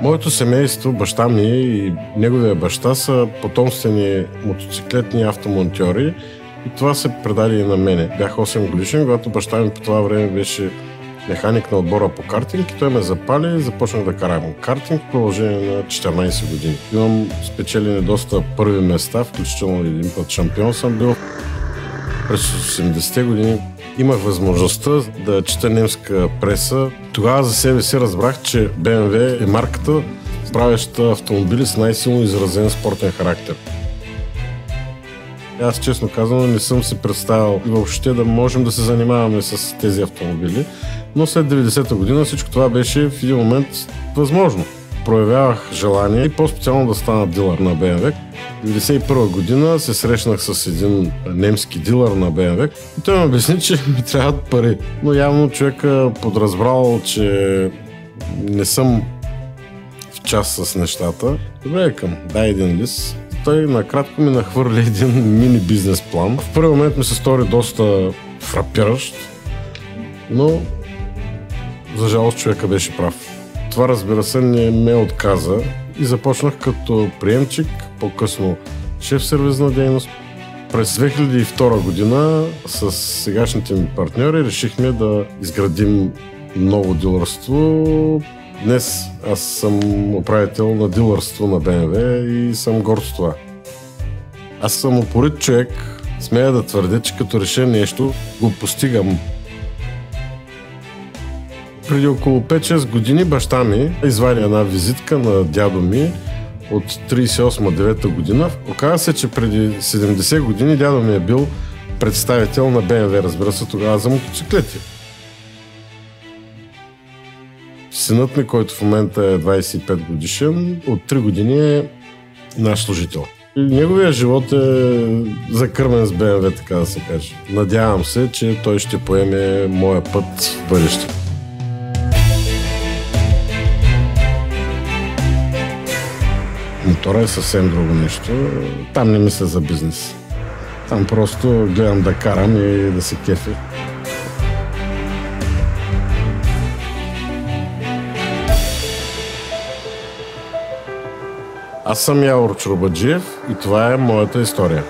Моето семейство, баща ми и неговия баща са потомствени мотоциклетни автомонтьори и това се предаде и на мене. Бях 8 годишен, когато баща ми по това време беше механик на отбора по картинг и той ме запали и започнах да карам картинг в продължение на 14 години. Имам спечелени доста първи места, включително един път шампион съм бил. През 80-те години имах възможността да чета немска преса. Тогава за себе си разбрах, че BMW е марката, правеща автомобили с най-силно изразен спортен характер. Аз честно казано не съм си представил въобще да можем да се занимаваме с тези автомобили, но след 90-та година всичко това беше в един момент възможно. Проявявах желание и по-специално да стана дилър на BMW. В 1991 година се срещнах с един немски дилър на BMW и той ме обясни, че ми трябват пари. Но явно човека подразбрал, че не съм в час с нещата. Добре, дай един лист. Той накратко ми нахвърли един мини бизнес план. В първи момент ми се стори доста фрапиращ, но за жалост човека беше прав. Това, разбира се, не ме отказа и започнах като приемчик, по-късно шеф-сервизна дейност. През 2002 година с сегашните ми партньори решихме да изградим ново дилърство. Днес аз съм управител на дилърство на BMW и съм горд с това. Аз съм упорит човек, смея да твърдя, че като реша нещо, го постигам. Преди около 5-6 години баща ми извади една визитка на дядо ми от 38-9 година. Оказва се, че преди 70 години дядо ми е бил представител на BMW, разбира се, тогава за мотоциклети. Синът ми, който в момента е 25 годишен, от 3 години е наш служител. И неговия живот е закърмен с BMW, така да се каже. Надявам се, че той ще поеме моя път в бъдеще. Мотора е съвсем друго нещо. Там не мисля за бизнес. Там просто гледам да карам и да се кефи. Аз съм Явор Чорбаджиев и това е моята история.